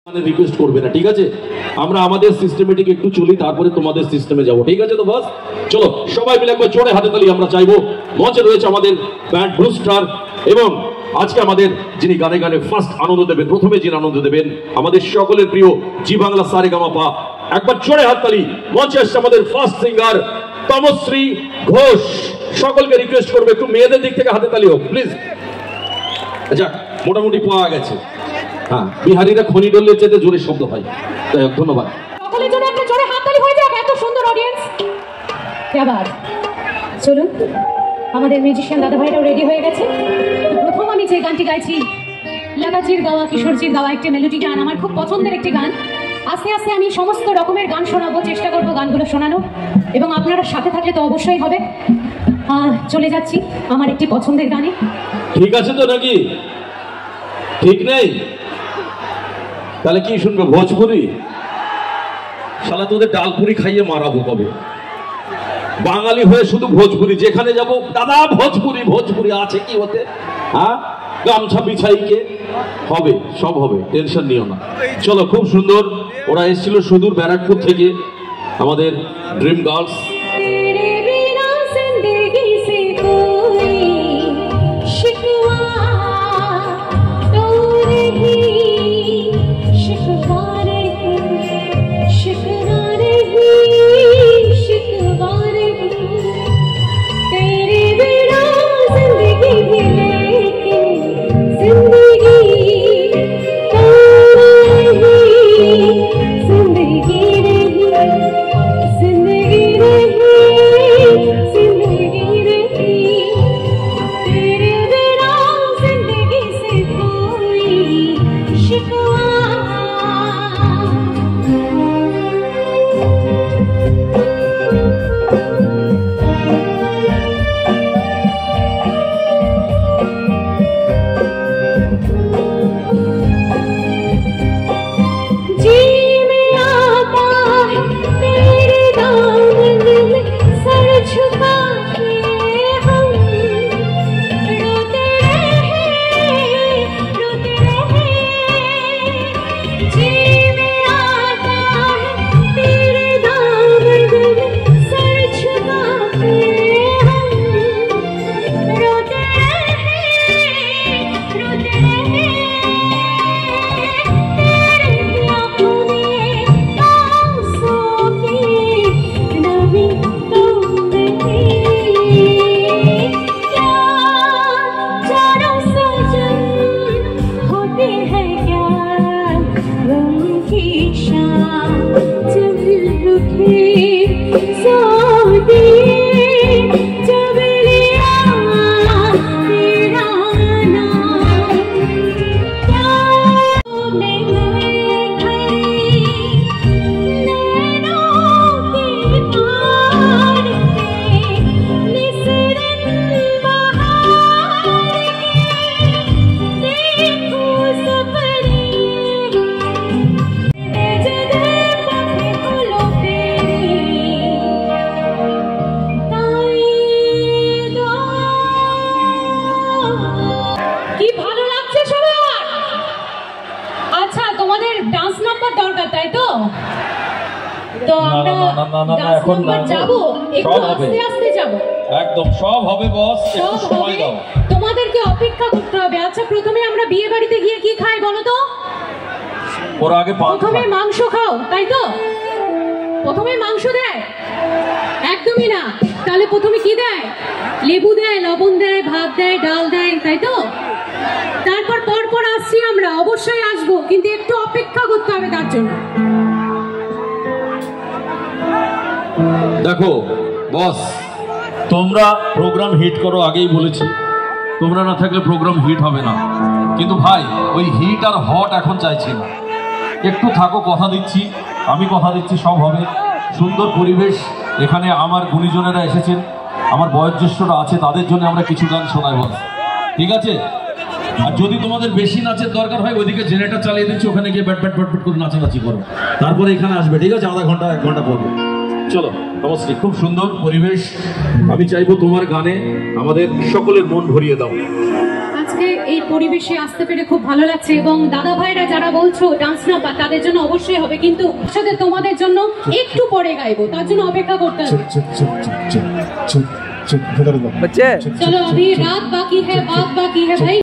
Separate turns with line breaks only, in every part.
Request করবে না, ঠিক আছে? আমরা আমাদের সিস্টেমেটিক একটু চলি, তারপরে তোমাদের সিস্টেমে যাব, ঠিক আছে? তো বাস চলো সবাই মিলে একবার জোরে হাতে তালি আমরা চাইবো। মঞ্চে রয়েছে আমাদের ব্যান্ড ব্লু স্টার, এবং আজকে আমাদের যিনি গানে গানে ফার্স্ট আনন্দ দেবেন, প্রথমে যিনি আনন্দ দেবেন, আমাদের সকলের প্রিয় জি বাংলা সারেগামাপা। একবার জোরে হাত তালি। মঞ্চে আসছে আমাদের ফার্স্ট সিঙ্গার তমশ্রী ঘোষ। সকলকে রিকোয়েস্ট করবে একটু মেয়েদের দিক থেকে হাতে তালি হোক প্লিজ। আচ্ছা, মোটামুটি পাওয়া গেছে। হ্যাঁ, বিহারীরা খনি ডললে যেতে জোরে শব্দ হয়। যাই হোক, ধন্যবাদ।
সকলের জন্য একটা জোরে হাততালি হয়ে যাক, এত সুন্দর অডিয়েন্স। আবার চলুন, আমাদের মিউজিশিয়ান দাদা ভাইরাও রেডি হয়ে গেছে। প্রথম আমি যে গানটি গাইছি, লতাজির গাওয়া, কিশোরজির গাওয়া একটি মেলোডি গান, আমার খুব পছন্দের একটি গান। আস্তে আস্তে আমি সমস্ত রকমের গান শোনাবো, চেষ্টা করবো গানগুলো শোনানো, এবং আপনারা সাথে থাকলে তো অবশ্যই হবে। চলে যাচ্ছি আমার একটি পছন্দের গানে।
ঠিক আছে তো নাকি? ঠিক নেই? তাহলে কি শুনবে? ভোজপুরি? শালা তোদের ডালপুরি খাইয়ে মারাবো কবে। বাঙালি হয়ে শুধু ভোজপুরি, যেখানে যাব দাদা ভোজপুরি ভোজপুরি আছে কি হতে? হ্যাঁ, গামছা বিছাইকে হবে, সব হবে, টেনশন নিও না। চলো, খুব সুন্দর। ওরা এসেছিল সুদূর ব্যারাকপুর থেকে, আমাদের ড্রিম গার্লস।
তোমাদেরকে অপেক্ষা করতে হবে। আচ্ছা, প্রথমে আমরা বিয়ে বাড়িতে গিয়ে কি খাই বলো তো? প্রথমে মাংস খাও, তাই তো? প্রথমে মাংস দেয়? একদমই না। তাহলে প্রথমে কি দেয়? লেবু দেয়, লবণ দেয়, ভাত দেয়, ডাল দেয়, তাই তো? তারপর পরপর আসছি আমরা, অবশ্যই আসবো, কিন্তু একটু অপেক্ষা করতে হবে তার জন্য।
দেখো বস, তোমরা প্রোগ্রাম হিট করো, আগেই বলেছি। তোমরা না থাকলে প্রোগ্রাম হিট হবে না। কিন্তু ভাই, ওই হিট আর হট এখন চাইছি না। একটু থাকো, কথা দিচ্ছি, আমি কথা দিচ্ছি, সব হবে। সুন্দর পরিবেশ এখানে। আমার গুণীজনেরা এসেছেন, আমার বয়োজ্যেষ্ঠরা আছে, তাদের জন্য আমরা কিছু গান শোনাই বস, ঠিক আছে? আর যদি তোমাদের বেশি নাচের দরকার হয়, ওইদিকে জেনারেটর চালিয়ে দিচ্ছি, ওখানে গিয়ে ব্যাট ব্যাট ব্যাট ব্যাট করে নাচানাচি করো, তারপরে এখানে আসবে, ঠিক আছে? আধা ঘন্টা 1 ঘন্টা পরে। চলো, নমস্কার। খুব সুন্দর পরিবেশ। আমি চাইবো তোমার গানে আমাদের সকলের মন ভরিয়ে দাও।
আজকে কাছে এই পরিবেশে আসতে পেরে খুব ভালো লাগছে এবং দাদা ভাইরা যারা বলছো ডান্স নাম্বার তাদের জন্য অবশ্যই হবে, কিন্তু সাথে তোমাদের জন্য একটু পরে গাইবো, তার জন্য অপেক্ষা করতে হবে। চলো अभी रात बाकी है, बात बाकी है भाई।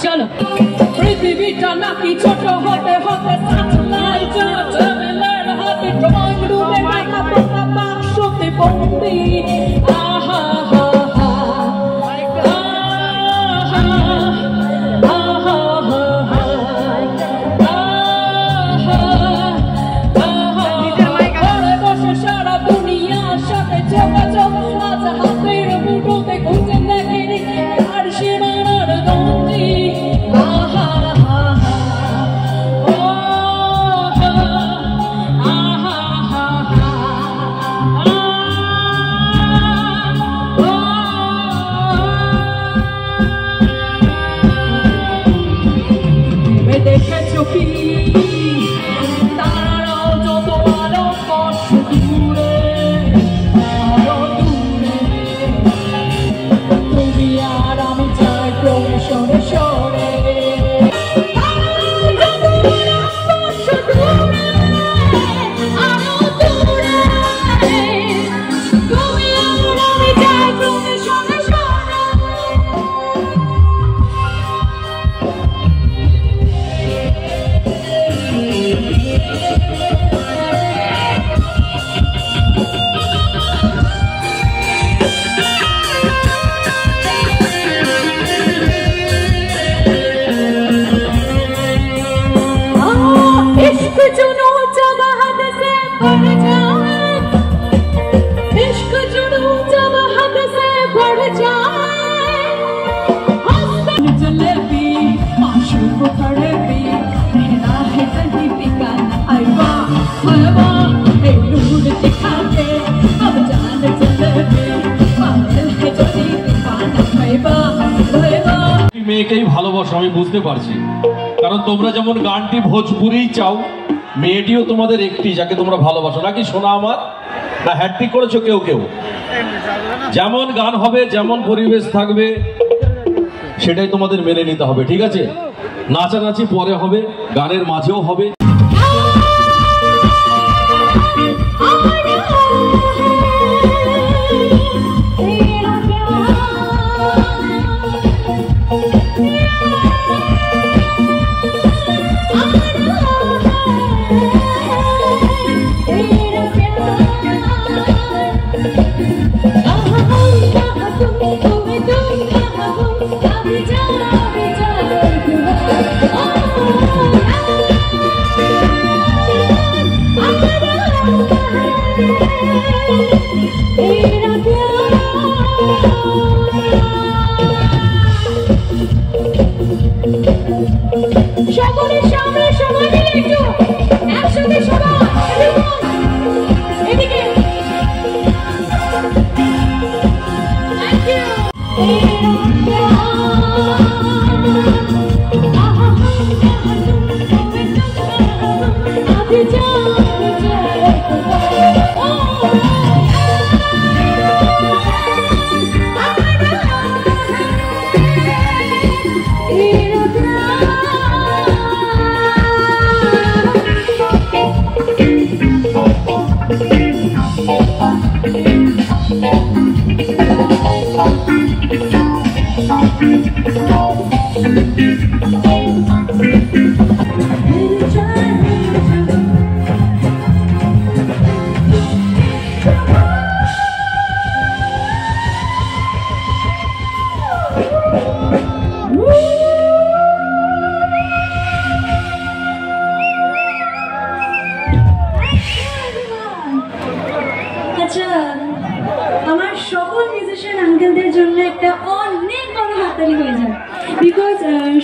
चलो पृथ्वीटा नाकी ছোট হতে হতে স্যাটেলাইট টার্মিনাল হাতে ড্রয়িং রুমে রাখা পোকা বাক্সতে বন্দি আহা হা হা
इश्क जुनू जब हद से बढ़ जाए, इश्क जुनू जब हद से बढ़ जाए,
जलेबी माशूक तड़पी मेरा है कहीं ठिकाना। आए वाह एक नूर दिखा के अब जान जलेबी पागल है जो दीवाना। आए वाह
মেয়েকেই ভালোবাসো আমি বুঝতে পারছি, কারণ তোমরা যেমন গানটি ভোজপুরিই চাও, মেয়েটিও তোমাদের একটি যাকে তোমরা ভালোবাসো, নাকি শোনা আমার? না হ্যাট্রিক করেছো কেউ কেউ? যেমন গান হবে, যেমন পরিবেশ থাকবে, সেটাই তোমাদের মেনে নিতে হবে, ঠিক আছে? নাচানাচি পরে হবে, গানের মাঝেও হবে।
সকলের সামনে সবাই মিলে একটু একসাথে সবাই এদিকে। Thank you.
আচ্ছা, আমার সকল মিউজিশিয়ান আঙ্কেলদের জন্য একটা অনেক বড় হাততালি হয়ে যায়, বিকজ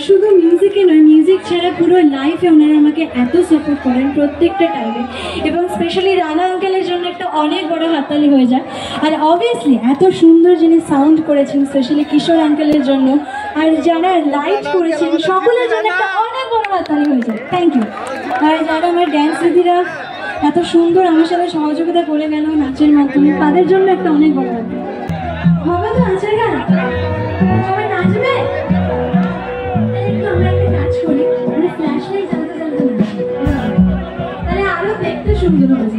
শুধু মিউজিকে নয়, মিউজিক ছাড়া পুরো লাইফে ওনারা আমাকে এত সাপোর্ট করেন প্রত্যেকটা টাইমে, এবং স্পেশালি রানা আঙ্কেলের জন্য একটা অনেক বড় হাততালি হয়ে যায়। আর অবভিয়াসলি এত সুন্দর যিনি সাউন্ড করেছেন, স্পেশালি কিশোর আঙ্কেলের জন্য, আর যারা লাইট করেছেন সকলের জন্য একটা অনেক বড় হাততালি হয়ে যায়। Thank you. আর যারা আমার ড্যান্স দিদিরা এত সুন্দর আমার সাথে সহযোগিতা করে গেল নাচের মাধ্যমে, তাদের জন্য একটা অনেক বড় হাততালি। হবে তো নাচের গান? সবাই নাচবে? একটু আমরা একটা কাজ করি, মানে ফ্ল্যাশ লাইট জ্বালতে জ্বালতে নাচি, তাহলে আরো দেখতে সুন্দর হবে।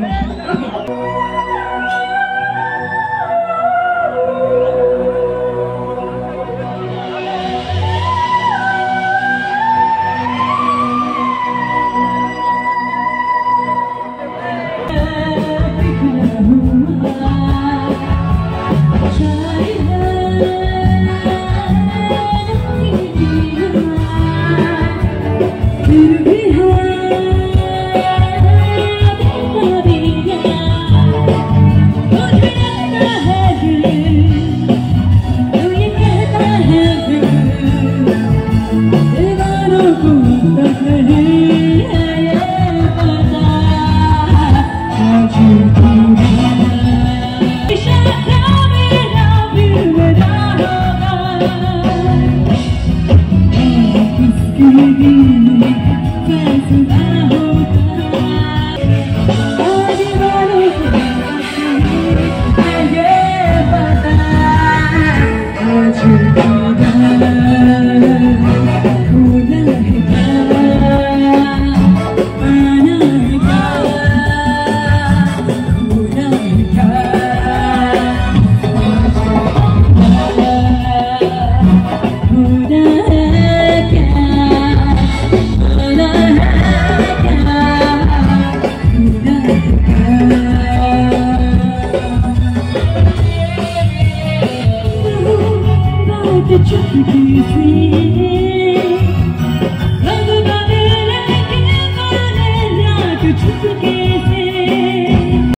the truth you see.